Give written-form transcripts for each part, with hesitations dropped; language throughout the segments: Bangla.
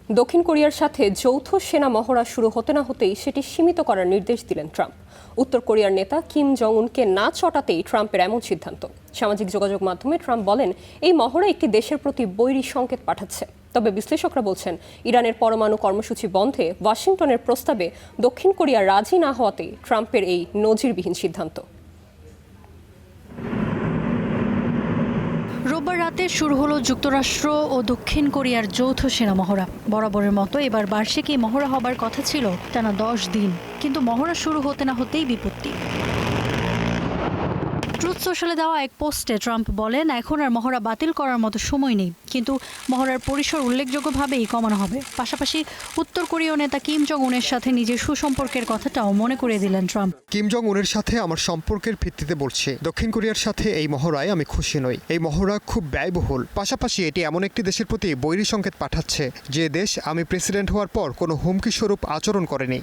দক্ষিণ কোরিয়ার সাথে যৌথ সেনা মহড়া শুরু হতে না হতেই সেটি সীমিত করার নির্দেশ দিলেন ট্রাম্প। উত্তর কোরিয়ার নেতা কিম জং উনকে না চটাতেই ট্রাম্পের এমন সিদ্ধান্ত। সামাজিক যোগাযোগ মাধ্যমে ট্রাম্প বলেন, এই মহড়া একটি দেশের প্রতি বৈরী সংকেত পাঠাচ্ছে। তবে বিশ্লেষকরা বলছেন, ইরানের পরমাণু কর্মসূচি বন্ধে ওয়াশিংটনের প্রস্তাবে দক্ষিণ কোরিয়া রাজি না হওয়াতেই ট্রাম্পের এই নজিরবিহীন সিদ্ধান্ত। রোববার রাতে শুরু হলো যুক্তরাষ্ট্র ও দক্ষিণ কোরিয়ার যৌথ সেনা মহড়া। বরাবরের মতো এবার বার্ষিক এই মহড়া হবার কথা ছিল টানা 10 দিন, কিন্তু মহড়া শুরু হতে না হতেই বিপত্তি। ট্রুথ সোশ্যালে দেওয়া এক পোস্টে ট্রাম্প বলেন, এখন আর মহড়া বাতিল করার মতো সময় নেই, কিন্তু মহড়ার পরিসর উল্লেখযোগ্যভাবেই কমানো হবে। পাশাপাশি উত্তর কোরীয় নেতা কিম জং উনের সাথে নিজের সুসম্পর্কের কথাটাও মনে করিয়ে দিলেন ট্রাম্প। কিম জং উনের সাথে আমার সম্পর্কের ভিত্তিতে বলছি, দক্ষিণ কোরিয়ার সাথে এই মহড়ায় আমি খুশি নই। এই মহড়া খুব ব্যয়বহুল। পাশাপাশি এটি এমন একটি দেশের প্রতি বৈরী সংকেত পাঠাচ্ছে, যে দেশ আমি প্রেসিডেন্ট হওয়ার পর কোনো হুমকি স্বরূপ আচরণ করেনি।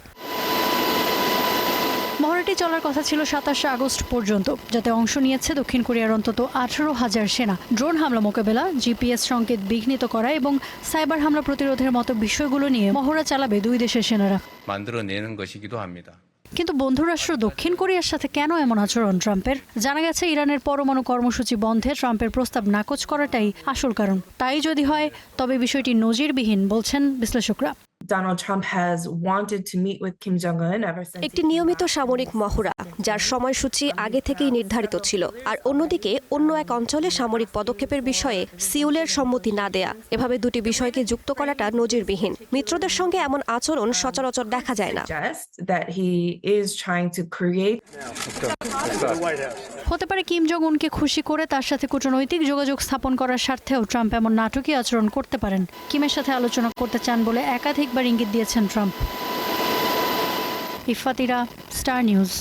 মহড়াটি চলার কথা ছিল 27 আগস্ট পর্যন্ত, যাতে অংশ নিয়েছে দক্ষিণ কোরিয়ার অন্তত 18,000 সেনা। ড্রোন হামলা মোকাবেলা, জিপিএস সংকেত বিঘ্নিত করা এবং সাইবার হামলা প্রতিরোধের মতো বিষয়গুলো নিয়ে মহড়া চালাবে দুই দেশের সেনারা। কিন্তু বন্ধুরাষ্ট্র দক্ষিণ কোরিয়ার সাথে কেন এমন আচরণ ট্রাম্পের? জানা গেছে, ইরানের পরমাণু কর্মসূচি বন্ধে ট্রাম্পের প্রস্তাব নাকচ করাটাই আসল কারণ। তাই যদি হয়, তবে বিষয়টি নজিরবিহীন বলছেন বিশ্লেষকরা। একটি নিয়মিত সামরিক মহড়া, যার সময়সূচি আগে থেকেই নির্ধারিত ছিল, আর অন্যদিকে অন্য এক অঞ্চলে সামরিক পদক্ষেপের বিষয়ে সিউলের সম্মতি না দেয়া, এভাবে দুটি বিষয়কে যুক্ত করাটা নজিরবিহীন। মিত্রদের সঙ্গে এমন আচরণ সচরাচর দেখা যায় না। হতে পারে কিম জং উনকে খুশি করে তার সাথে কূটনৈতিক যোগাযোগ স্থাপন করার স্বার্থেও ট্রাম্প এমন নাটকীয় আচরণ করতে পারেন। কিমের সাথে আলোচনা করতে চান বলে একাধিকবার ইঙ্গিত দিয়েছেন ট্রাম্প। ইফাতিরা, star news.